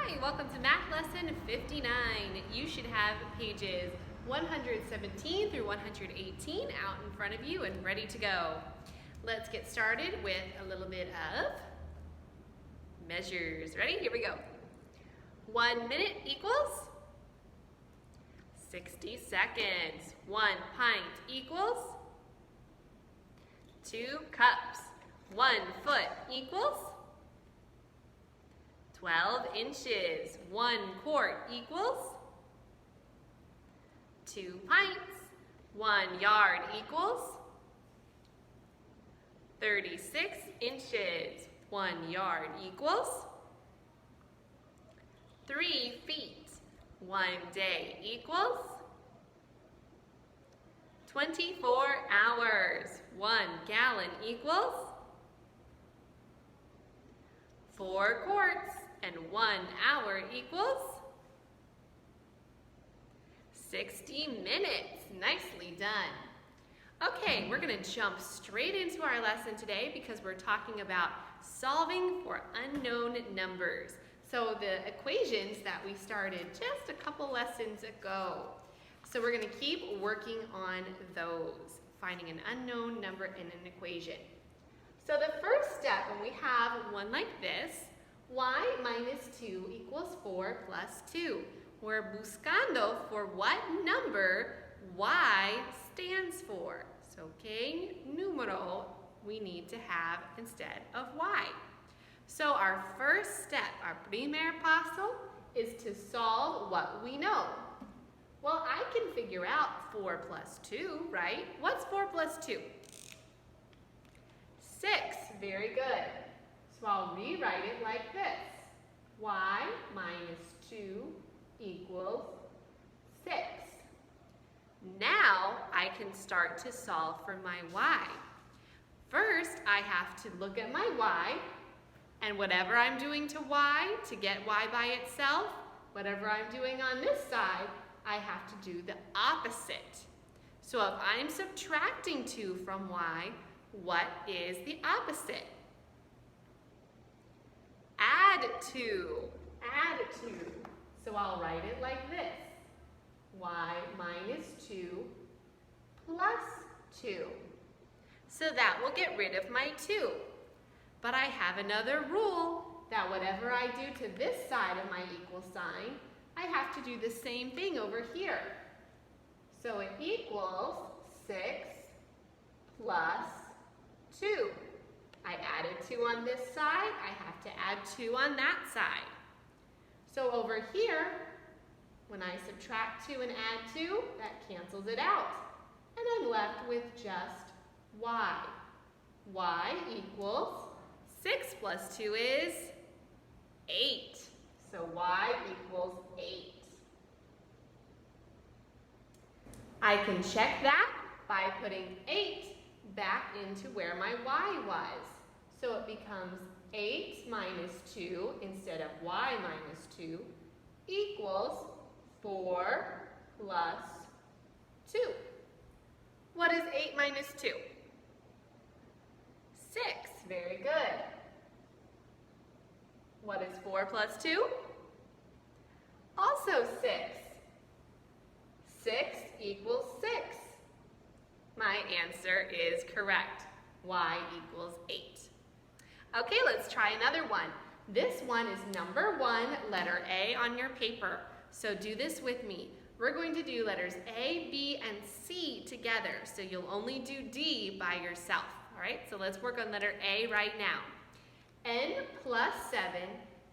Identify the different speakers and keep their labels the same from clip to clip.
Speaker 1: Hi, welcome to Math Lesson 59. You should have pages 117 through 118 out in front of you and ready to go. Let's get started with a little bit of measures. Ready? Here we go. 1 minute equals 60 seconds. 1 pint equals 2 cups. 1 foot equals 12 inches. 1 quart equals 2 pints. 1 yard equals 36 inches. 1 yard equals 3 feet. 1 day equals 24 hours. 1 gallon equals 4 quarts, and 1 hour equals 60 minutes. Nicely done. Okay, we're going to jump straight into our lesson today because we're talking about solving for unknown numbers. So the equations that we started just a couple lessons ago. So we're going to keep working on those, finding an unknown number in an equation. So the first step, when we have one like this, y minus 2 equals 4 plus 2. We're buscando for what number y stands for. So, ¿qué número we need to have instead of y? So our first step, our primer paso, is to solve what we know. Well, I can figure out 4 plus 2, right? What's 4 plus 2? 6, very good. So I'll rewrite it like this. Y minus 2 equals 6. Now I can start to solve for my y. First, I have to look at my y, and whatever I'm doing to y, to get y by itself, whatever I'm doing on this side, I have to do the opposite. So if I'm subtracting 2 from y, what is the opposite? Add 2. Add 2. So I'll write it like this. Y minus 2 plus 2. So that will get rid of my 2. But I have another rule that whatever I do to this side of my equal sign, I have to do the same thing over here. So it equals 6 plus 2. I added 2 on this side, I have to add 2 on that side. So over here, when I subtract 2 and add 2, that cancels it out. And I'm left with just y. Y equals 6 plus 2 is 8. So y equals 8. I can check that by putting 8 back into where my y was. So it becomes 8 minus 2 instead of y minus 2 equals 4 plus 2. What is 8 minus 2? 6. Very good. What is 4 plus 2? Also 6. 6 equals 6. My answer is correct. Y equals 8. Okay, let's try another one. This one is number 1, letter A on your paper. So do this with me. We're going to do letters A, B, and C together. So you'll only do D by yourself. All right, so let's work on letter A right now. N plus 7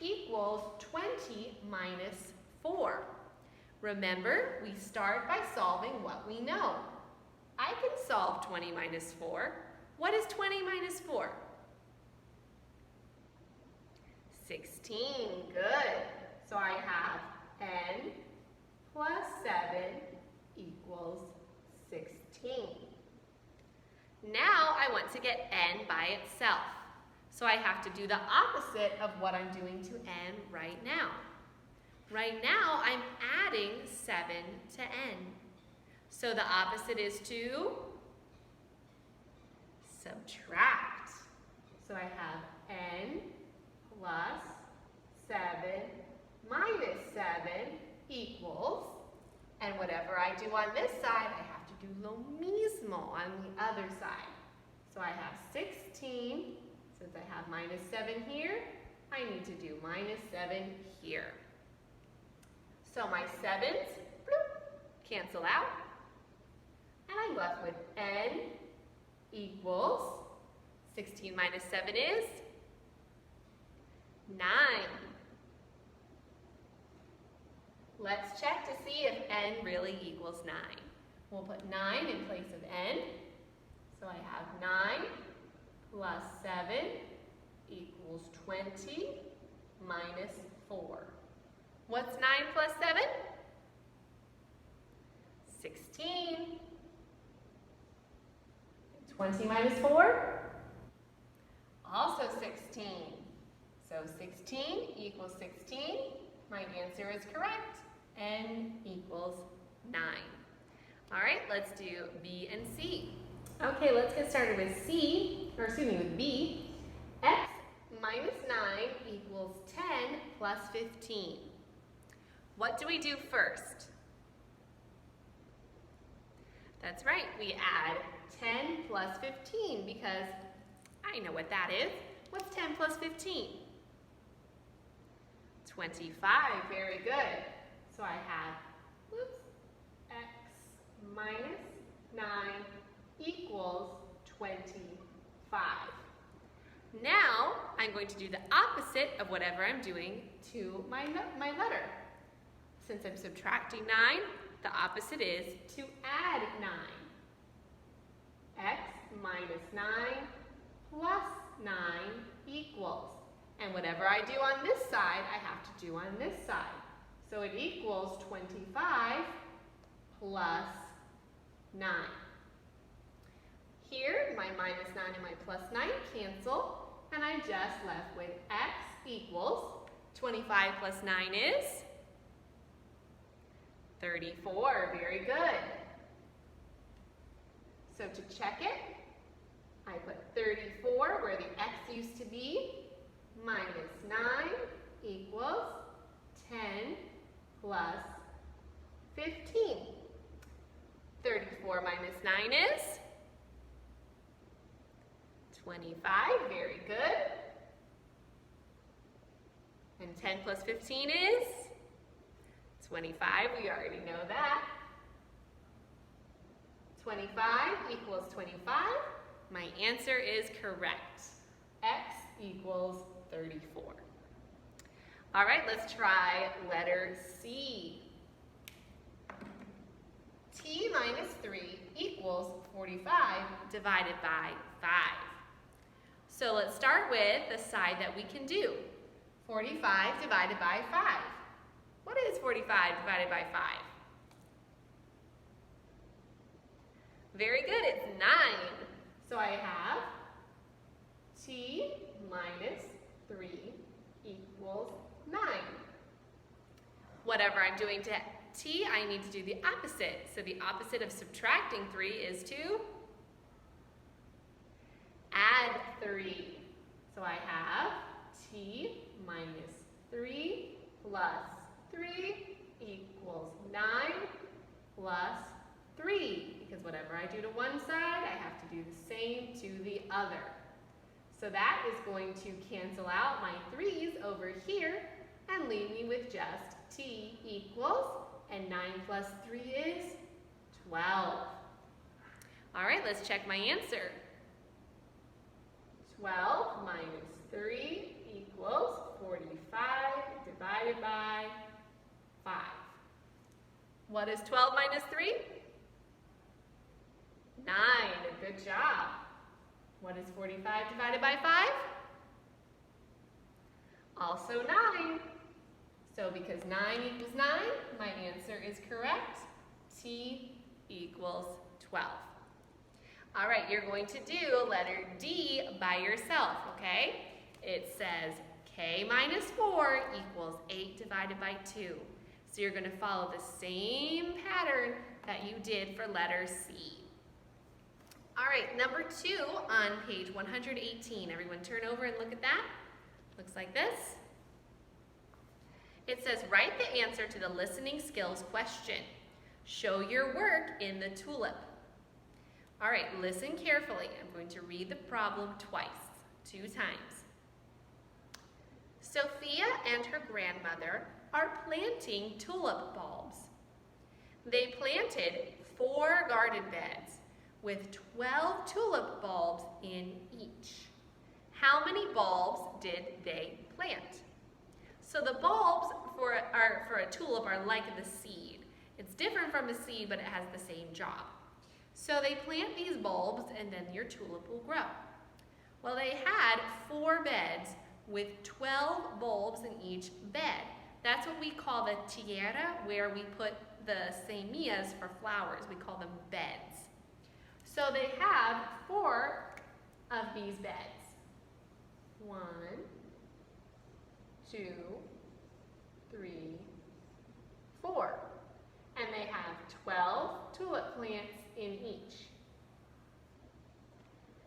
Speaker 1: equals 20 minus 4. Remember, we start by solving what we know. I can solve 20 minus 4. What is 20 minus 4? 16. Good. So I have n plus 7 equals 16. Now I want to get n by itself. So I have to do the opposite of what I'm doing to n right now. Right now I'm adding 7 to n. So the opposite is to subtract. So I have n plus 7 do on this side, I have to do lo mismo on the other side. So I have 16. Since I have minus 7 here, I need to do minus 7 here. So my 7s bloop, cancel out. And I'm left with n equals 16 minus 7 is 9. Let's check to see if n really equals 9. We'll put 9 in place of n. So I have 9 plus 7 equals 20 minus 4. What's 9 plus 7? 16. 20 minus 4? Also 16. So 16 equals 16. My answer is correct. N equals 9. All right, let's do B and C. Okay, let's get started with with B. X minus 9 equals 10 plus 15. What do we do first? That's right, we add 10 plus 15 because I know what that is. What's 10 plus 15? 25, very good. So I have, x minus 9 equals 25. Now, I'm going to do the opposite of whatever I'm doing to my letter. Since I'm subtracting 9, the opposite is to add 9. X minus 9 plus 9 equals. And whatever I do on this side, I have to do on this side. So it equals 25 plus 9. Here, my minus 9 and my plus 9 cancel, and I'm just left with x equals 25 plus 9 is 34. Very good. So to check it, I put 34 where the x used to be, minus 9 equals 10 plus 15. 34 minus 9 is 25, very good. And 10 plus 15 is 25, we already know that. 25 equals 25. My answer is correct. X equals 34. All right, let's try letter C. T minus 3 equals 45 divided by 5. So let's start with the side that we can do. 45 divided by 5. What is 45 divided by 5? Very good, it's 9. So I have T minus 3 equals 9. Whatever I'm doing to T, I need to do the opposite. So the opposite of subtracting 3 is to add 3. So I have T minus 3 plus 3 equals 9 plus 3. Because whatever I do to one side, I have to do the same to the other. So that is going to cancel out my 3's over here and leave me with just T equals, and 9 plus 3 is 12. All right, let's check my answer. 12 minus 3 equals 45 divided by 5. What is 12 minus 3? 9. Good job. What is 45 divided by 5? Also 9. So because 9 equals 9, my answer is correct. T equals 12. All right, you're going to do letter D by yourself, okay? It says K minus 4 equals 8 divided by 2. So you're going to follow the same pattern that you did for letter C. All right, number 2 on page 118. Everyone turn over and look at that. Looks like this. It says, write the answer to the listening skills question. Show your work in the tulip. All right, listen carefully. I'm going to read the problem twice, 2 times. Sophia and her grandmother are planting tulip bulbs. They planted 4 garden beds with 12 tulip bulbs in each. How many bulbs did they plant? So the bulbs for a tulip are like the seed. It's different from a seed, but it has the same job. So they plant these bulbs and then your tulip will grow. Well, they had 4 beds with 12 bulbs in each bed. That's what we call the tierra, where we put the semillas for flowers. We call them beds. So they have 4 of these beds. 1, 2, 3, 4. And they have 12 tulip plants in each.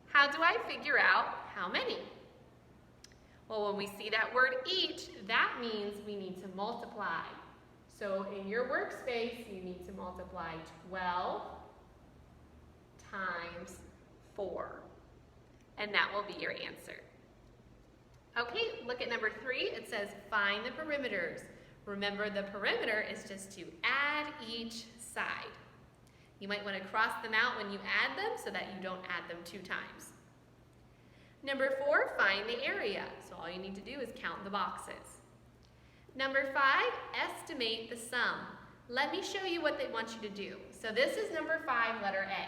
Speaker 1: How do I figure out how many? Well, when we see that word each, that means we need to multiply. So in your workspace, you need to multiply 12 times 4. And that will be your answer. Okay, look at number 3. It says find the perimeters. Remember, the perimeter is just to add each side. You might want to cross them out when you add them so that you don't add them 2 times. Number 4, find the area. So all you need to do is count the boxes. Number 5, estimate the sum. Let me show you what they want you to do. So this is number 5, letter A.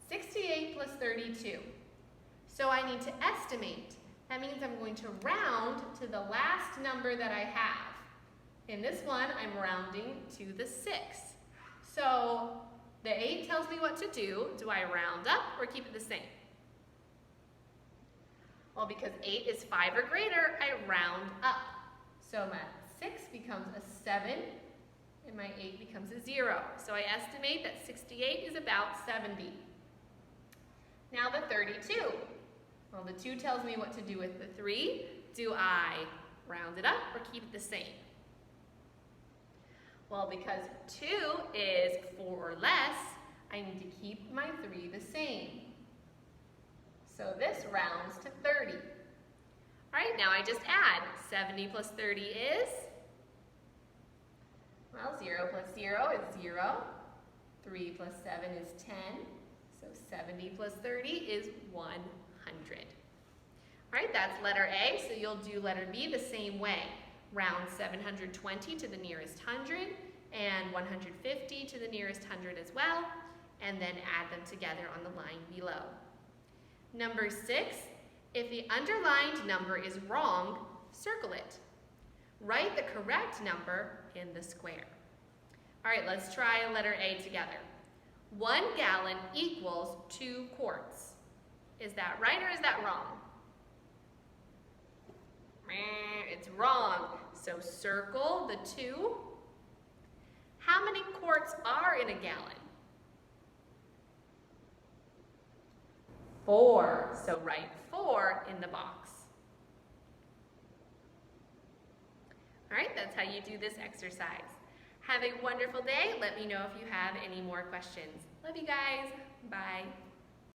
Speaker 1: 68 plus 32. So I need to estimate. That means I'm going to round to the last number that I have. In this one, I'm rounding to the 6. So the 8 tells me what to do. Do I round up or keep it the same? Well, because 8 is 5 or greater, I round up. So my 6 becomes a 7, and my 8 becomes a 0. So I estimate that 68 is about 70. Now the 32. Well, the 2 tells me what to do with the 3. Do I round it up or keep it the same? Well, because 2 is 4 or less, I need to keep my 3 the same. So this rounds to 30. All right, now I just add. 70 plus 30 is? Well, 0 plus 0 is 0. 3 plus 7 is 10. So 70 plus 30 is 100. All right, that's letter A, so you'll do letter B the same way. Round 720 to the nearest 100 and 150 to the nearest 100 as well, and then add them together on the line below. Number 6, if the underlined number is wrong, circle it. Write the correct number in the square. All right, let's try letter A together. 1 gallon equals 2 quarts. Is that right or is that wrong? It's wrong. So circle the 2. How many quarts are in a gallon? 4. So write 4 in the box. All right, that's how you do this exercise. Have a wonderful day. Let me know if you have any more questions. Love you guys. Bye.